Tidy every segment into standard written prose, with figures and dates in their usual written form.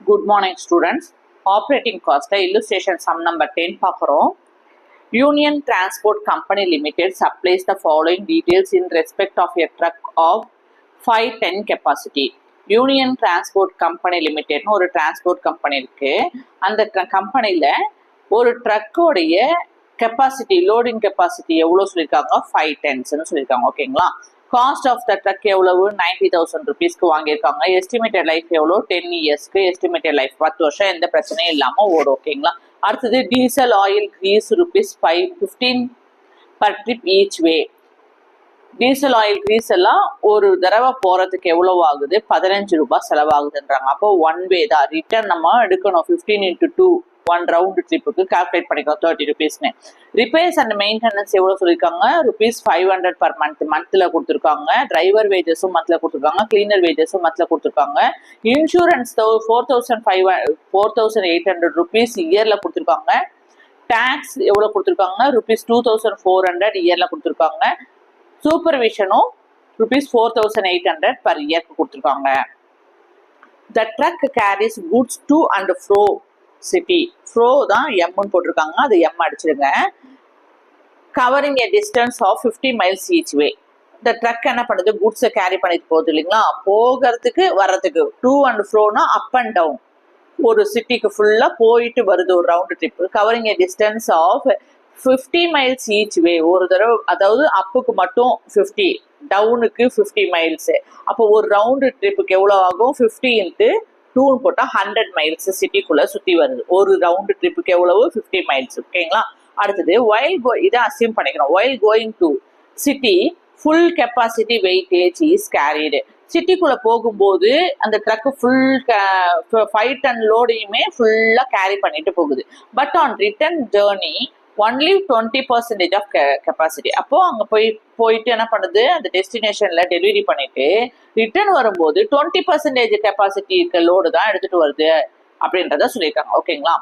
Good morning, students. Operating cost illustration sum number 10 பார்க்குறோம். Union Transport Company Limited supplies the following details in respect of a truck of 510 capacity. Union Transport Company Limited ஒரு transport company இருக்கு. அந்த கம்பெனியில் ஒரு ட்ரக்கோடைய capacity loading capacity எவ்வளோ சொல்லியிருக்காங்க 510 சொல்லியிருக்காங்க. ஓகேங்களா? காஸ்ட் ஆஃப் த ட்ரக் எவ்வளவு 90,000 ருபீஸ்க்கு வாங்கியிருக்காங்க. எஸ்டிமேட்டட் லைஃப் எவ்வளோ 10 இயர்ஸ்க்கு எஸ்டிமேட்டட் லைஃப் 10 வருஷம் எந்த பிரச்சனையும் இல்லாமல் ஓடும். ஓகேங்களா? அடுத்தது diesel oil grease rupees 15 per trip each way. Diesel oil grease எல்லாம் ஒரு தடவை போகிறதுக்கு எவ்வளோ ஆகுது 15 ரூபாய் செலவாகுதுன்றாங்க. அப்போ ஒன் வே தான் ரிட்டர்ன் நம்ம எடுக்கணும். 15 into 2 1 ரவுண்ட் ட்ரிப்புக்கு கால்குலேட் பண்ணிக்கலாம் 30 ருபீஸ்னு. ரிப்பேர்ஸ் அண்ட் மெயின்டெனன்ஸ் எவ்வளோ சொல்லியிருக்காங்க ருபீஸ் 500 பர் மந்த்தில் கொடுத்துருக்காங்க. டிரைவர் வேஜஸும் மந்த்தில் கொடுத்துருக்காங்க. கிளீனர் வேஜஸும் மந்த்தில் கொடுத்துருக்காங்க. இன்சூரன்ஸ் 4,800 ருபீஸ் இயரில் கொடுத்துருக்காங்க. டேக்ஸ் எவ்வளோ கொடுத்துருக்காங்க ருபீஸ் 2,400 இயரில் கொடுத்துருக்காங்க. சூப்பர்விஷனும் ருபீஸ் 4,800 பர் இயர்க்கு கொடுத்துருக்காங்க. The truck carries goods to and fro city. Fro தான் எம்னு போட்டிருக்காங்க, அது எம் அடிச்சிருங்க. Covering a distance of 50 miles each way. இந்த ட்ரக் என்ன பண்ணுது குட்ஸை கேரி பண்ணிட்டு போகுது இல்லைங்களா, போகிறதுக்கு வர்றதுக்கு. டூ அண்ட் ஃப்ரோனா அப் அண்ட் டவுன், ஒரு சிட்டிக்கு ஃபுல்லாக போயிட்டு வருது ஒரு round trip. Covering a distance of 50 miles each way. ஒரு தடவை அதாவது அப்புக்கு மட்டும் 50, டவுனுக்கு 50 miles. அப்போ ஒரு ரவுண்டு ட்ரிப்புக்கு எவ்வளோ ஆகும் 50 into 2 போட்டால் 100 miles சிட்டிக்குள்ளே சுற்றி வருது. ஒரு ரவுண்டு ட்ரிப்புக்கு எவ்வளவு 50 miles. ஓகேங்களா? அடுத்தது இதை அசியூம் பண்ணிக்கிறோம். While going to city full capacity weightage is carried. சிட்டிக்குள்ளே போகும்போது அந்த ட்ரக்கு ஃபுல் 5 ton லோடையுமே ஃபுல்லாக கேரி பண்ணிட்டு போகுது. But on return journey only 20% of capacity. அப்போ அங்கே போயிட்டு என்ன பண்ணுது அந்த டெஸ்டினேஷன்ல டெலிவரி பண்ணிட்டு ரிட்டர்ன் வரும்போது 20% கெப்பாசிட்டி இருக்க லோடு தான் எடுத்துட்டு வருது அப்படின்றத சொல்லியிருக்காங்க. ஓகேங்களா?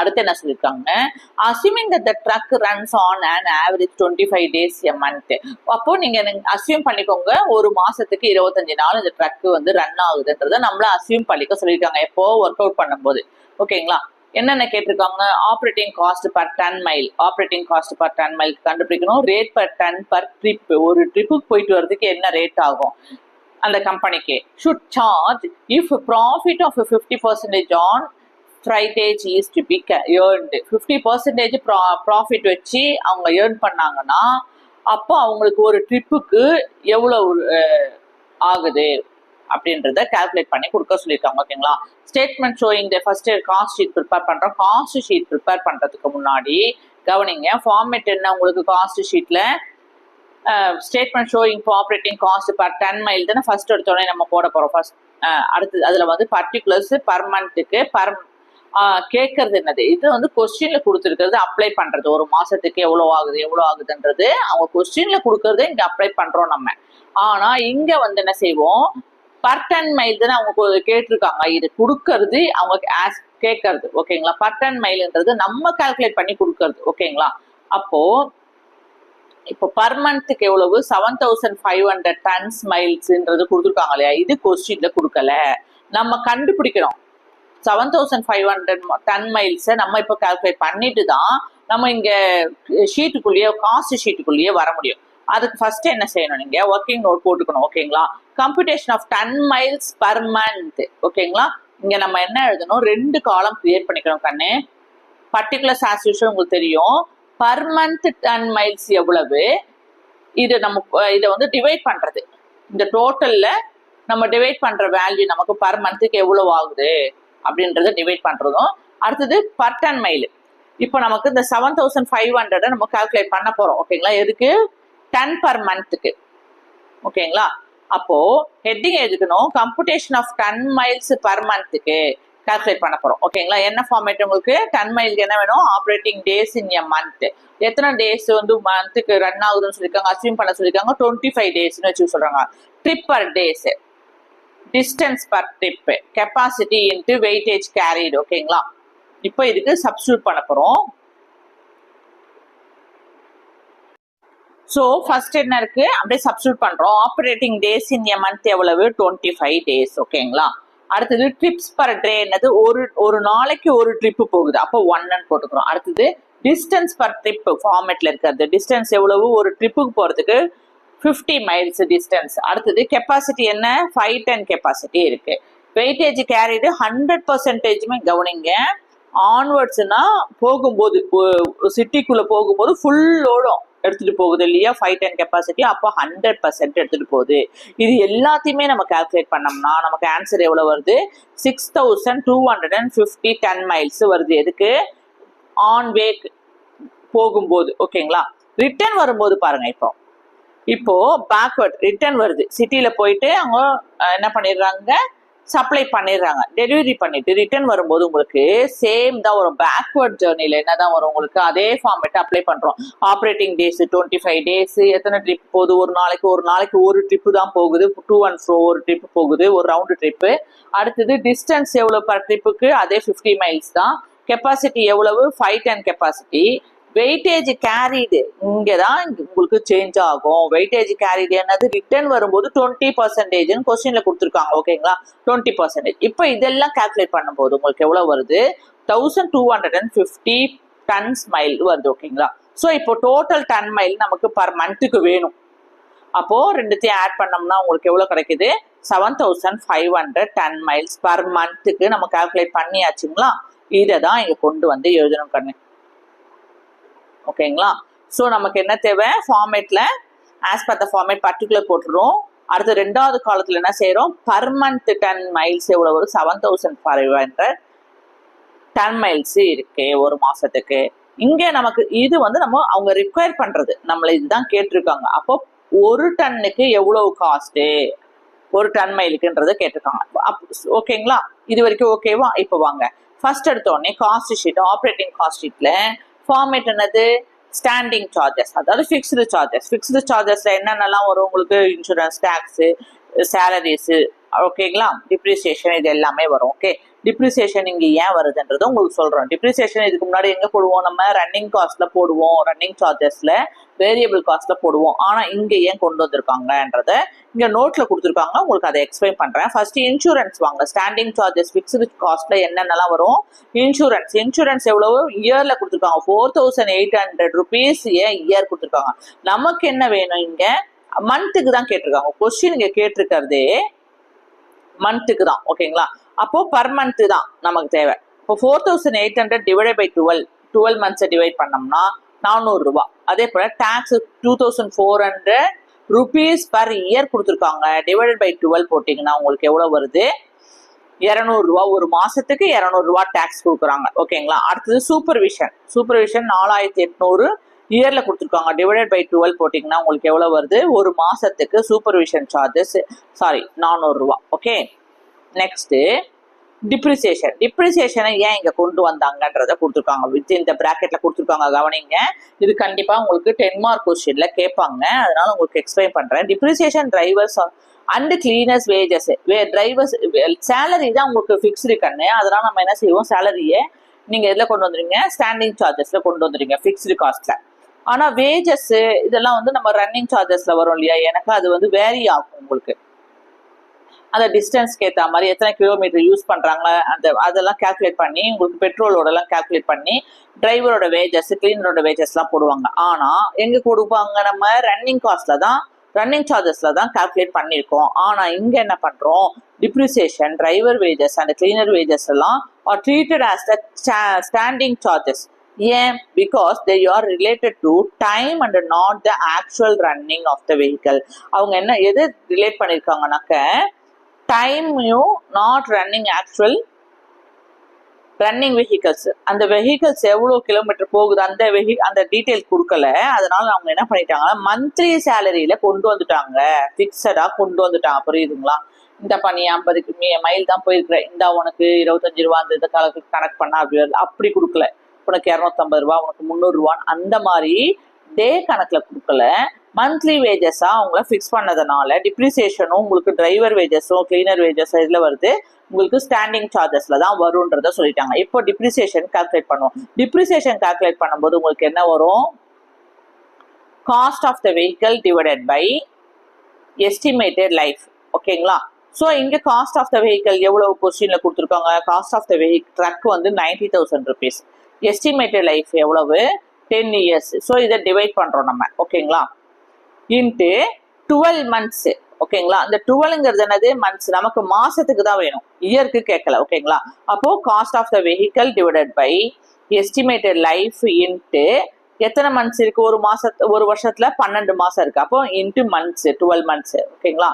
அடுத்து என்ன சொல்லியிருக்காங்க, assuming the truck runs on and average 25 days a month. அப்போ நீங்க அசியூம் பண்ணிக்கோங்க ஒரு மாசத்துக்கு 25 நாள் இந்த ட்ரக் வந்து ரன் ஆகுதுன்றத நம்மள அசியூம் பண்ணிக்க சொல்லியிருக்காங்க எப்போ ஒர்க் அவுட் பண்ணும்போது. ஓகேங்களா? என்னென்ன கேட்டிருக்காங்க, operating cost per ton mile. Operating cost per ton mile கண்டுபிடிக்கணும். Rate per ton per trip, ஒரு ட்ரிப்புக்கு போயிட்டு வரதுக்கு என்ன ரேட் ஆகும் அந்த கம்பெனிக்கு. Should charge if profit of 50% on freightage is to be earned. 50% profit வச்சு அவங்க ஏர்ன் பண்ணாங்கன்னா அப்போ அவங்களுக்கு ஒரு ட்ரிப்புக்கு எவ்வளோ ஆகுது அப்படின்றத கால்குலேட் பண்ணி கொடுக்க சொல்லியிருக்காங்க. ஓகேங்களா? Statement showing first cost sheet prepare பண்ணுறோம். காஸ்ட் ஷீட் ப்ரிப்பேர் பண்ணுறதுக்கு முன்னாடி கவனிங்க, ஃபார்மேட் என்ன உங்களுக்கு காஸ்ட் ஷீட்டில் statement showing operating cost per ton mile தானே ஃபர்ஸ்ட் எடுத்தோடனே நம்ம போட போகிறோம். ஃபர்ஸ்ட் அடுத்து அதில் வந்து பர்டிகுலர்ஸ் பர் மந்த்துக்கு கேட்கறது என்னது, இது வந்து கொஸ்டின்ல கொடுத்துருக்கிறது அப்ளை பண்றது. ஒரு மாசத்துக்கு எவ்வளோ ஆகுதுன்றது அவங்க கொஸ்டின்ல கொடுக்கறத இங்க அப்ளை பண்றோம் நம்ம. ஆனா இங்க வந்து என்ன செய்வோம், பர் டன் மைல் தானே அவங்க கேட்டிருக்காங்க, இது கொடுக்கறது அவங்க கேட்கறது. ஓகேங்களா? பர் டன் மைல்ன்றது நம்ம கால்குலேட் பண்ணி கொடுக்கறது. ஓகேங்களா? அப்போ இப்போ பர் மந்த்துக்கு எவ்வளவு 7,500 tons மைல்ஸ்ன்றது கொடுத்துருக்காங்க இல்லையா, இது கொஸ்டின்ல கொடுக்கல. நம்ம கண்டுபிடிக்கிறோம் 7,500 டன் மைல்ஸை நம்ம இப்போ கால்குலேட் பண்ணிட்டு தான் நம்ம இங்க ஷீட்டுக்குள்ளேயே காஸ்ட் ஷீட்டுக்குள்ளேயே வர முடியும். அதுக்கு ஃபர்ஸ்ட் என்ன செய்யணும், நீங்க ஒர்க்கிங் நோட் போட்டுக்கணும். ஓகேங்களா? Computation of ton miles per month. ஓகேங்களா? இங்க நம்ம என்ன எழுதணும், 2 காலம் கிரியேட் பண்ணிக்கணும் கண்ணு. பர்டிகுலர்ஸ் ஆஸ் யூஷுவல் உங்களுக்கு தெரியும். பர் மந்த் டன் மைல்ஸ் எவ்வளவு, இது நம்ம இதை வந்து டிவைட் பண்றது. இந்த டோட்டல்ல நம்ம டிவைட் பண்ற வேல்யூ நமக்கு பர் மந்த்துக்கு எவ்வளவு ஆகுது அப்படின்றத டிவைட் பண்றதும். அடுத்தது பர் டன் மைல். இப்போ நமக்கு இந்த 7,500 நம்ம கால்குலேட் பண்ண போறோம். ஓகேங்களா? எதுக்கு, டன் பர் மந்த்துக்கு. ஓகேங்களா? அப்போ ஹெட்டிங் எழுதிக்கணும், computation of ton miles per மந்த்துக்கு கால்குலேட் பண்ண போறோம். ஓகேங்களா? என்ன ஃபார்மேட் உங்களுக்கு, டன் மைலுக்கு என்ன வேணும், operating days in a month. எத்தனை டேஸ் வந்து மந்த்துக்கு ரன் ஆகுதுன்னு சொல்லியிருக்காங்க, அசியூம் பண்ண சொல்லியிருக்காங்க 25 daysன்னு வச்சு சொல்றாங்க. Trip per days, distance per trip, capacity into weightage carried. ஓகேங்களா? இப்போ இதுக்கு சப்ஸ்டியூட் பண்ண போறோம். ஸோ ஃபர்ஸ்ட் என்ன இருக்கு அப்படியே சப்ஸ்டியூட் பண்றோம். Operating days in a month எவ்வளவு 25 days. ஓகேங்களா? அடுத்தது ட்ரிப்ஸ் பர் டே என்னது, ஒரு நாளைக்கு ஒரு ட்ரிப் போகுது, அப்போ 1 போட்டுக்கிறோம். அடுத்தது டிஸ்டன்ஸ் பர் ட்ரிப் ஃபார்மேட்ல இருக்கிறது, டிஸ்டன்ஸ் எவ்வளவு, ஒரு ட்ரிப்புக்கு போறதுக்கு 50 மைல்ஸ் டிஸ்டன்ஸ். அடுத்தது கெப்பாசிட்டி என்ன, 5 டன் கெப்பாசிட்டி இருக்கு. Weightage carried 100%. கவனிங்க, ஆன்வர்ட்ஸ்னா போகும்போது சிட்டிக்குள்ள போகும்போது ஃபுல் லோடும் எடுத்துட்டு போகுது இல்லையா, 5 டன் கெப்பாசிட்டி, அப்போ 100% எடுத்துட்டு போகுது. இது எல்லாத்தையுமே நம்ம கால்குலேட் பண்ணோம்னா நமக்கு ஆன்சர் எவ்வளவு வருது, 6250 டன் மைல்ஸ் வருது. எதுக்கு, ஆன் வே போகும்போது. ஓகேங்களா. ரிட்டர்ன் வரும்போது பாருங்க, இப்போ பேக்வர்ட் ரிட்டர்ன் வருது, சிட்டில போயிட்டு அவங்க என்ன பண்ணிடுறாங்க, சப்ளை பண்ணிடுறாங்க, டெலிவரி பண்ணிட்டு ரிட்டர்ன் வரும்போது உங்களுக்கு சேம் தான் வரும். பேக்வர்ட் ஜேர்னில என்னதான் வரும் உங்களுக்கு, அதே ஃபார்மேட் அப்ளை பண்றோம். ஆப்ரேட்டிங் டேஸ் 25 டேஸ், எத்தனை ட்ரிப் போகுது, ஒரு நாளைக்கு ஒரு ட்ரிப்பு தான் போகுது, 2 and 4 ஒரு ட்ரிப் போகுது, ஒரு ரவுண்டு ட்ரிப்பு. அடுத்தது டிஸ்டன்ஸ் எவ்வளவு பர் ட்ரிப்புக்கு, அதே 50 மைல்ஸ் தான். கெப்பாசிட்டி எவ்வளவு, 5 டன் கெப்பாசிட்டி. வெயிட்டேஜ் கேரிடு இங்கதான் உங்களுக்கு சேஞ்ச் ஆகும். வெயிட்டேஜ் கேரிடு என்னது, ரிட்டர்ன் வரும்போது 20% கொஸ்டின்ல கொடுத்துருக்காங்க. ஓகேங்களா, 20%. இப்போ இதெல்லாம் கால்குலேட் பண்ணும்போது உங்களுக்கு எவ்வளவு வருது, 1250 டன்ஸ் மைல் வருது. ஓகேங்களா. ஸோ இப்போ டோட்டல் டன் மைல் நமக்கு பர் மந்த்துக்கு வேணும். அப்போ ரெண்டுத்தையும் ஆட் பண்ணோம்னா உங்களுக்கு எவ்வளவு கிடைக்குது, 7500 டன் மைல்ஸ் பர் மந்த்துக்கு நம்ம கால்குலேட் பண்ணியாச்சுங்களா. இதை தான் இங்க கொண்டு வந்து எழுதணும் கண்ணு. ஓகேங்களா. ஸோ நமக்கு என்ன தேவை, ஃபார்மேட்ல as per the format particular போட்டுரும். அடுத்து ரெண்டாவது காலத்துல என்ன செய்யறோம், பர் மந்த் டன் மைல்ஸ் எவ்வளவு வரும், 7500 டன் மைல்ஸ் இருக்கு ஒரு மாசத்துக்கு. இங்க நமக்கு இது வந்து நம்ம அவங்க ரிக்வயர் பண்றது, நம்மள இதுதான் கேட்டிருக்காங்க. அப்போ ஒரு டன்னுக்கு எவ்வளவு காஸ்ட், ஒரு டன் மைலுக்குன்றதை கேட்டிருக்காங்க. ஓகேங்களா, இது வரைக்கும் ஓகேவா. இப்போ வாங்க ஃபர்ஸ்ட் எடுத்த உடனே காஸ்ட் ஷீட், ஆப்ரேட்டிங் காஸ்ட் ஷீட்ல ஃபார்மேட் என்னது, ஸ்டாண்டிங் சார்ஜஸ், அதாவது ஃபிக்ஸ்டு சார்ஜஸ். ஃபிக்ஸ்டு சார்ஜஸ்ல என்னென்னலாம் வரும் உங்களுக்கு, இன்சூரன்ஸ், டாக்ஸ், சேலரிஸ், ஓகேங்களா, டிப்ரிசியேஷன், இது எல்லாமே வரும். ஓகே, டிப்ரிசியேஷன் இங்க ஏன் வருதுன்றதை உங்களுக்கு சொல்றோம். டிப்ரிசியேஷன் இதுக்கு முன்னாடி எங்க போடுவோம், நம்ம ரன்னிங் காஸ்ட்ல போடுவோம், ரன்னிங் சார்ஜஸ்ல, வேரியபிள் காஸ்ட்ல போடுவோம். ஆனா இங்க ஏன் கொண்டு வந்திருக்காங்கன்றத இங்க நோட்ல கொடுத்துருக்காங்க, உங்களுக்கு அதை எக்ஸ்பிளைன் பண்றேன். ஃபர்ஸ்ட் இன்சூரன்ஸ் வாங்க. ஸ்டாண்டிங் சார்ஜஸ் ஃபிக்ஸ்டு காஸ்ட்ல என்னென்னலாம் வரும், இன்சூரன்ஸ் எவ்வளவு இயர்ல கொடுத்துருக்காங்க, 4800 rupees இயர் கொடுத்துருக்காங்க. நமக்கு என்ன வேணும், இங்க மந்த்துக்கு தான் கேட்டிருக்காங்க. கொஸ்டின் இங்க கேட்டிருக்கிறதே மந்த்துக்கு தான். ஓகேங்களா. அப்போ பர் மந்த் தான் நமக்கு தேவை. இப்போ 4800 டிவைட் பை 12 மந்த்ஸை டிவைட் பண்ணோம்னா 400 ரூபாய். அதே போல டாக்ஸ் 2400 rupees பர் இயர் கொடுத்துருக்காங்க. டிவைடட் பை 12 போட்டிங்கன்னா உங்களுக்கு எவ்வளவு வருது, 200 ரூபாய். ஒரு மாசத்துக்கு 200 ரூபாய் டாக்ஸ் கொடுக்குறாங்க. ஓகேங்களா. அடுத்தது சூப்பர்விஷன் 4800 இயர்ல கொடுத்துருக்காங்க. டிவைடட் பை 12 போட்டிங்கன்னா உங்களுக்கு எவ்வளவு வருது, ஒரு மாசத்துக்கு சூப்பர்விஷன் சார்ஜஸ் 400 ரூபாய். ஓகே. நெக்ஸ்ட் டிப்ரிசியேஷனை ஏன் இங்க கொண்டு வந்தாங்கன்றத கொடுத்துருக்காங்க, வித் இந்த பிராக்கெட்ல கொடுத்துருக்காங்க. கவனிங்க, இது கண்டிப்பா உங்களுக்கு 10 மார்க் கொஸ்டின்ல கேட்பாங்க, அதனால உங்களுக்கு எக்ஸ்பிளைன் பண்றேன். Depreciation drivers and cleaners wages, drivers salary தான் உங்களுக்கு ஃபிக்ஸ்டு கண்ணு. அதனால நம்ம என்ன செய்வோம், சேலரியை நீங்க எதுல கொண்டு வந்துருங்க, ஸ்டாண்டிங் சார்ஜஸ்ல கொண்டு வந்துருங்க, ஃபிக்ஸ்டு காஸ்ட்ல. ஆனா வேஜஸ் இதெல்லாம் வந்து நம்ம ரன்னிங் சார்ஜஸ்ல வரும் இல்லையா, எனக்கு அது வந்து வேரி ஆகும் உங்களுக்கு. அந்த டிஸ்டன்ஸ்க்கு ஏற்ற மாதிரி எத்தனை கிலோமீட்டர் யூஸ் பண்றாங்க அதெல்லாம் கால்குலேட் பண்ணி உங்களுக்கு பெட்ரோலோட எல்லாம் கால்குலேட் பண்ணி டிரைவரோட வேஜஸ், கிளீனரோட வேஜஸ் எல்லாம் போடுவாங்க. ஆனா எங்க கொடுப்பாங்க, நம்ம ரன்னிங் காஸ்ட்ல தான், ரன்னிங் சார்ஜஸ்ல தான் கால்குலேட் பண்ணியிருக்கோம். ஆனா இங்க என்ன பண்றோம், depreciation, driver wages and cleaner wages எல்லாம் are treated as the standing charges. ஏன், because they are related to time and not the actual running of the vehicle. அவங்க என்ன எது ரிலேட் பண்ணியிருக்காங்கனாக்க, டைமையும் not running actual running vehicles. அந்த vehicles எவ்வளோ kilometre போகுது அந்த டீட்டெயில் கொடுக்கல. அதனால அவங்க என்ன பண்ணிட்டாங்கன்னா மந்த்லி சேலரியில கொண்டு வந்துட்டாங்க, ஃபிக்ஸடா கொண்டு வந்துட்டாங்க. புரியுதுங்களா. இந்த பண்ணி 50 மைல் தான் போயிருக்கிறேன், இந்த உனக்கு 25 ரூபா அந்த கனெக்ட் பண்ணா அப்படி கொடுக்கல. உனக்கு 250 ரூபா, உனக்கு 300 ரூபான்னு அந்த மாதிரி டே கணக்குல கொடுக்கல. மந்த்லி வேஜஸா அவங்கள ஃபிக்ஸ் பண்ணதுனால டிப்ரிசியேஷனும் உங்களுக்கு டிரைவர் வேஜஸும் கிளீனர் வேஜஸ் இதுல வருது, உங்களுக்கு ஸ்டாண்டிங் சார்ஜஸ்ல தான் வரும்ன்றத சொல்லிட்டாங்க. இப்போ டிப்ரிசியேஷன் கால்குலேட் பண்ணுவோம். டிப்ரிசியேஷன் கால்குலேட் பண்ணும்போது உங்களுக்கு என்ன வரும், cost of the vehicle divided by estimated life. ஓகேங்களா. ஸோ இங்கே காஸ்ட் ஆஃப் த வெஹிக்கல் எவ்வளவு கொஸ்டினில் கொடுத்துருக்காங்க, cost of the vehicle truck வந்து 90,000 rupees, எஸ்டிமேட்டட் லைஃப் எவ்வளவு 10 years. ஸோ இதை டிவைட் பண்ணுறோம் நம்ம, ஓகேங்களா, இன்ட்டு 12 months, ஓகேங்களா. அந்த 12ங்கிறது என்னது, மந்த்ஸ், நமக்கு மாசத்துக்கு தான் வேணும், இயருக்கு கேட்கல, ஓகேங்களா. அப்போ cost of the vehicle divided by estimated life into எத்தனை மந்த்ஸ் இருக்கு, ஒரு வருஷத்துல 12 மாசம் இருக்கு, அப்போ இன்ட்டு மந்த்ஸ் 12 months, ஓகேங்களா.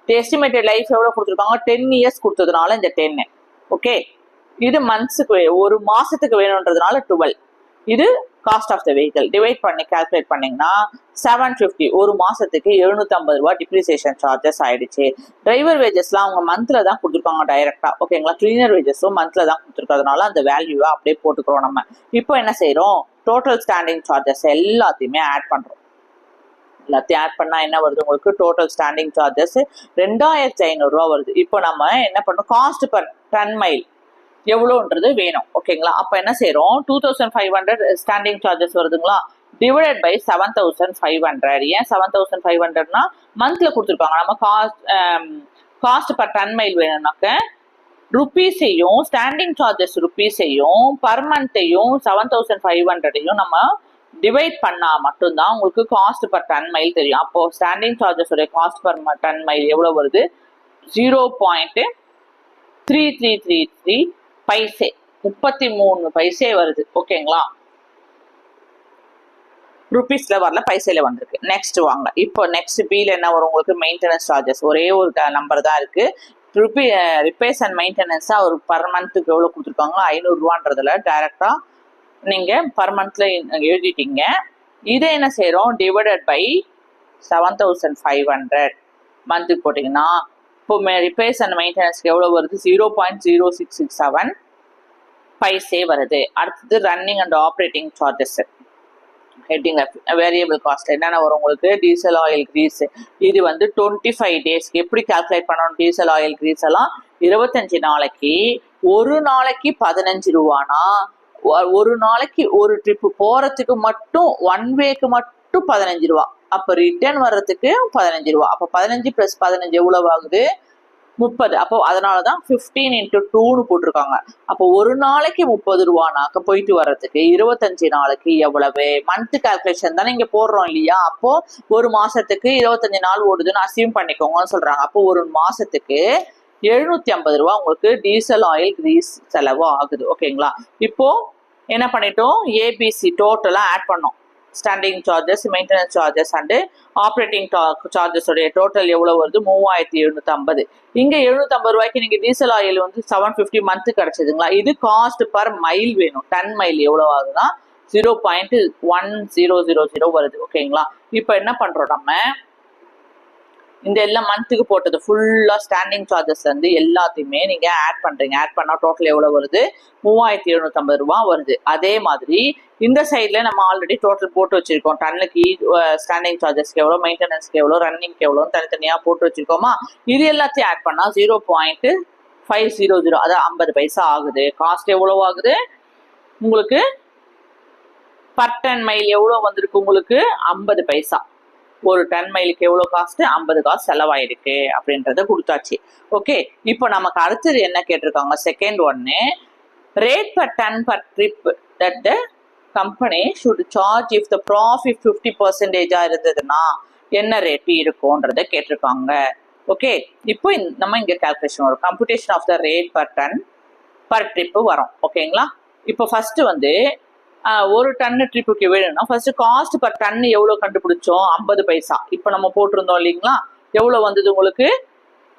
எஸ்டிமேட்டட் லைஃப் எவ்வளவு கொடுத்துருக்காங்க, 10 years கொடுத்ததுனால இந்த 10, ஓகே. இது மந்த்ஸுக்கு ஒரு மாசத்துக்கு வேணும்ன்றதுனால 12. இது cost of the vehicle divide பண்ணி கால்குலேட் பண்ணீங்கன்னா 750, ஒரு மாசத்துக்கு 750 ரூபாய் டிப்ரிசியேஷன் சார்ஜஸ் ஆயிடுச்சு. டிரைவர் வேஜஸ்லாம் அவங்க மந்த்ல தான் கொடுத்துருக்காங்க டைரக்டா, ஓகேங்களா. கிளீனர் வேஜஸும் மந்த்ல தான் கொடுத்துருக்கிறதுனால அந்த வேல்யூவை அப்படியே போட்டுக்கிறோம் நம்ம. இப்போ என்ன செய்யறோம், டோட்டல் ஸ்டாண்டிங் சார்ஜஸ் எல்லாத்தையுமே ஆட் பண்றோம். எல்லாத்தையும் ஆட் பண்ணா என்ன வருது உங்களுக்கு, டோட்டல் ஸ்டாண்டிங் சார்ஜஸ் 2500 ரூபா வருது. இப்போ நம்ம என்ன பண்ணோம், காஸ்ட் பர் டன் மைல் எவ்வளோன்றது வேணும், ஓகேங்களா. அப்போ என்ன செய்யறோம், 2500 ஸ்டாண்டிங் சார்ஜஸ் வருதுங்களா, டிவைடட் பை 7500. ஏன் 7500னா மந்த்ல கொடுத்துருக்காங்க, நம்ம காஸ்ட் பர் டன் மைல் வேணும்னாக்க ருப்பீஸையும் ஸ்டாண்டிங் சார்ஜஸ் ருப்பீஸையும் பர் மந்த்தையும் 7500ஐயும் நம்ம டிவைட் பண்ணா மட்டும்தான் உங்களுக்கு காஸ்ட் பர் டன் மைல் தெரியும். அப்போ ஸ்டாண்டிங் சார்ஜஸ் உடைய காஸ்ட் பர் டன் மைல் எவ்வளவு வருது, 0.3333 பைசே, 33 பைசே வருது, ஓகேங்களா. ருபீஸ்ல வரல, பைசையில வந்திருக்கு. நெக்ஸ்ட் வாங்க, இப்போ நெக்ஸ்ட் பில என்ன வரும் உங்களுக்கு, மெயின்டெனன்ஸ் சார்ஜஸ் ஒரே ஒரு நம்பர் தான் இருக்கு. ரிப்பேர்ஸ் அண்ட் மெயின்டெனன்ஸா ஒரு பர் மந்த்துக்கு எவ்வளவு கொடுத்துருக்காங்க, 500 ரூபான்றதுல டைரக்டா நீங்க பர் மந்த்ல எழுதிட்டீங்க. இதை என்ன செய்யறோம், டிவைடட் பை 7500 மந்த்துக்கு போட்டீங்கன்னா இப்போ ரிப்பேர்ஸ் அண்ட் மெயின்டெனன்ஸ்க்கு எவ்வளவு வருது, 0.0667 பைசே வருது. அடுத்தது running and operating charges heading variable cost என்னென்ன வரும் உங்களுக்கு, டீசல் ஆயில் கிரீஸ், இது வந்து 25 டேஸ்க்கு எப்படி கால்குலேட் பண்ணணும், டீசல் ஆயில் கிரீஸ் எல்லாம் 25 நாளைக்கு, ஒரு நாளைக்கு 15 ரூபானா ஒரு நாளைக்கு ஒரு ட்ரிப் போறதுக்கு மட்டும் 1 வேக்கு மட்டும் 15 ரூபா, அப்ப ரிட்டர்ன் வர்றதுக்கு 15 ரூபா, அப்ப 15 + 15 எவ்வளவு ஆகுது, 30. அப்போ அதனாலதான் 15 × 2ன்னு போட்டிருக்காங்க. அப்போ ஒரு நாளைக்கு 30 ரூபானாக்க போயிட்டு வர்றதுக்கு 25 நாளைக்கு எவ்வளவு, மந்த் கால்குலேஷன் தானே இங்க போடுறோம் இல்லையா. அப்போ ஒரு மாசத்துக்கு 25 நாள் ஓடுதுன்னு அசியூம் பண்ணிக்கோங்கன்னு சொல்றாங்க. அப்போ ஒரு மாசத்துக்கு 750 ரூபா உங்களுக்கு டீசல் ஆயில் கிரீஸ் செலவு ஆகுது, ஓகேங்களா. இப்போ என்ன பண்ணிட்டோம், ஏபிசி டோட்டலா ஆட் பண்ணோம், standing charges, maintenance charges and operating charges உடைய டோட்டல் எவ்வளவு வருது, 3750. இங்க 750 ரூபாய்க்கு நீங்க டீசல் ஆயில் வந்து 750 மந்த் கிடைச்சதுங்களா. இது காஸ்ட் பர் மைல் வேணும், டன் மைல் எவ்வளவு ஆகுதுன்னா 0.1000 வருது, ஓகேங்களா. இப்போ என்ன பண்றோம், நம்ம இந்த எல்லா மந்த்துக்கு போட்டது ஃபுல்லா ஸ்டாண்டிங் சார்ஜஸ் வந்து எல்லாத்தையுமே நீங்க ஆட் பண்றீங்க. ஆட் பண்ணா டோட்டல் எவ்வளவு வருது, 3750 ரூபாய் வருது. அதே மாதிரி இந்த சைட்ல நம்ம ஆல்ரெடி டோட்டல் போட்டு வச்சிருக்கோம், டன்னுக்கு ஸ்டாண்டிங் சார்ஜஸ்க்கு எவ்வளவு, மெயின்டெனன்ஸ்க்கு எவ்வளவு, ரன்னிங்க்கு எவ்வளவு தனித்தனியா போட்டு வச்சிருக்கோமா. இது எல்லாத்தையும் ஆட் பண்ணா 0.500, அதாவது 50 பைசா ஆகுது. காஸ்ட் எவ்வளவு ஆகுது உங்களுக்கு, பர் டன் மைல் எவ்வளவு வந்திருக்கு உங்களுக்கு, 50 பைசா. ஒரு டன் மைலுக்கு எவ்வளவு காஸ்ட், 50 காசு செலவாயிருக்கு அப்படின்றத கொடுத்தாச்சு. ஓகே, இப்போ நமக்கு அடுத்தது என்ன கேட்டிருக்காங்க, செகண்ட் ஒன்னு, rate per ton per trip that the company should charge if the profit 50% இருந்ததுன்னா என்ன ரேட் இருக்கும்ன்றத கேட்டிருக்காங்க. ஓகே, இப்போ நம்ம இங்க கால்குலேஷன் வரும், computation of the rate per ton per trip வரும், ஓகேங்களா. இப்போ ஃபர்ஸ்ட் வந்து ஒரு டன் ட்ரிப்புக்கு வேணும்னா ஃபர்ஸ்ட் காஸ்ட் பர் டன் எவ்வளவு கண்டுபிடிச்சோம், 50 பைசா. இப்போ நம்ம போட்டிருந்தோம் இல்லைங்களா, எவ்வளவு வந்தது உங்களுக்கு,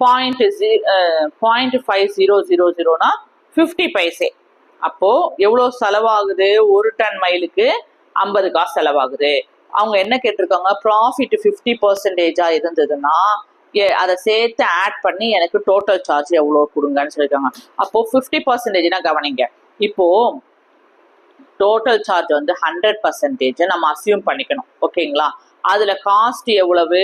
0.5000னா 50 பைசே. அப்போ எவ்வளவு செலவாகுது, ஒரு டன் மைலுக்கு 50 காசு செலவாகுது. அவங்க என்ன கேட்டிருக்காங்க, ப்ராஃபிட் 50% இருந்ததுன்னா அதை சேர்த்து ஆட் பண்ணி எனக்கு டோட்டல் சார்ஜ் எவ்வளவு கொடுங்கன்னு சொல்லியிருக்காங்க. அப்போ 50%னா கவனிங்க, இப்போ டோட்டல் சார்ஜ் வந்து 100% நம்ம அசியூம் பண்ணிக்கணும், ஓகேங்களா. அதுல காஸ்ட் எவ்வளவு,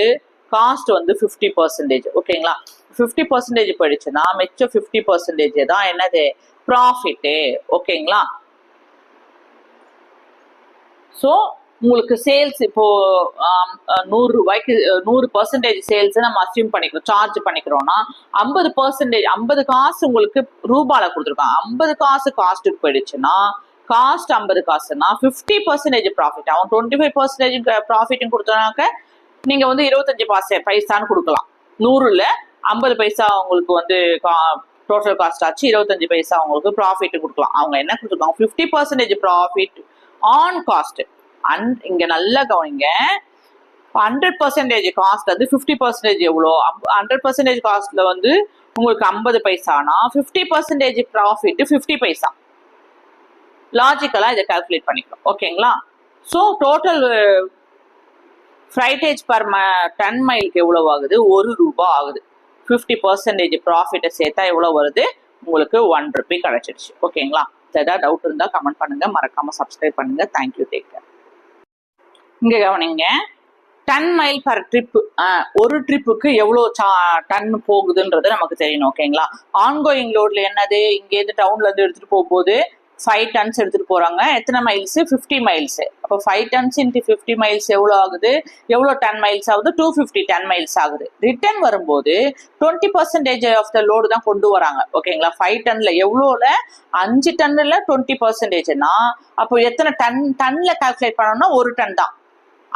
காஸ்ட் வந்து 50%, ஓகேங்களா. 50% போயிடுச்சுன்னா மிச்சம் 50% தான் என்னது, ப்ராஃபிட்டு, ஓகேங்களா. ஸோ உங்களுக்கு சேல்ஸ் இப்போ 100 ரூபாய்க்கு 100% சேல்ஸ் நம்ம அசியூம் பண்ணிக்கிறோம், சார்ஜ் பண்ணிக்கிறோம்னா 50%, 50 காசு உங்களுக்கு ரூபால கொடுத்துருக்காங்க. 50 காசு காஸ்ட்டுக்கு போயிடுச்சுன்னா, காஸ்ட் 50 காசுன்னா 50% ப்ராஃபிட். அவன் 25% ப்ராஃபிட்னு கொடுத்தனாக்க நீங்க வந்து 25 பைசான்னு கொடுக்கலாம். 100ல 50 பைசா உங்களுக்கு வந்து டோட்டல் காஸ்ட் ஆச்சு, 25 பைசா உங்களுக்கு ப்ராஃபிட் கொடுக்கலாம். அவங்க என்ன கொடுத்துருக்காங்க, 50% ப்ராஃபிட் ஆன் காஸ்ட். இங்க நல்லா கவனிங்க, 100% காஸ்ட் அது 50% எவ்வளோ, 100% காஸ்ட்ல வந்து உங்களுக்கு 50 பைசானா 50% ப்ராஃபிட் 50 பைசா. லாஜிக்கலா இதை கால்குலேட் பண்ணிக்கலாம். ஓகேங்களா? ஸோ டோட்டல் ஃப்ரைட்டேஜ் பர் டன் மைலுக்கு எவ்வளவு ஆகுது, 1 ரூபாய் ஆகுது. 50% ப்ராஃபிட்டை சேர்த்தா எவ்வளவு வருது, உங்களுக்கு 1 ரூபி கிடைச்சிடுச்சு. ஓகேங்களா? ஏதாவது டவுட் இருந்தா கமெண்ட் பண்ணுங்க, மறக்காம சப்ஸ்கிரைப் பண்ணுங்க. Thank you, take care. இங்க கவனிங்க, 10 மைல் பர் ட்ரிப், ஒரு ட்ரிப்புக்கு எவ்வளோ டன் போகுதுன்றது நமக்கு தெரியணும். ஓகேங்களா? ஆன்கோயிங் லோட்ல என்னது, இங்கேருந்து டவுன்ல இருந்து எடுத்துட்டு போகும்போது 5 டன்ஸ் எடுத்துட்டு போறாங்க. எத்தனை மைல்ஸ், 50 மைல்ஸ். அப்போ 5 டன்ஸ் இன்ட்டு 50 மைல்ஸ் எவ்வளோ ஆகுது, எவ்வளோ 10 மைல்ஸ் ஆகுது, 250 10 மைல்ஸ் ஆகுது. ரிட்டர்ன் வரும்போது 20% ஆஃப் த லோடு தான் கொண்டு வராங்க. ஓகேங்களா? 5 டன்ல எவ்வளோல, 5 டன்னுல 20%னா அப்போ எத்தனை டன்ல கால்குலேட் பண்ணோம்னா 1 டன் தான்.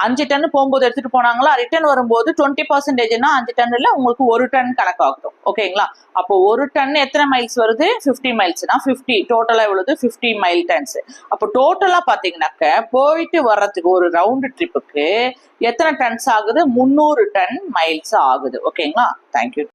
5 டன் போகும்போது எடுத்துட்டு போனாங்களா, ரிட்டர்ன் வரும்போது 20%னா 5 டன்னுல உங்களுக்கு 1 டன் கணக்காகும். ஓகேங்களா? அப்போ 1 டன் எத்தனை மைல்ஸ் வருது, 50 மைல்ஸ்னா 50 டோட்டலா எவ்வளவு, 50 மைல் டன்ஸ். அப்போ டோட்டலா பாத்தீங்கன்னாக்க போயிட்டு வர்றதுக்கு ஒரு ரவுண்ட் ட்ரிப்புக்கு எத்தனை டன்ஸ் ஆகுது, 300 டன் மைல்ஸ் ஆகுது. ஓகேங்களா? தேங்க்யூ.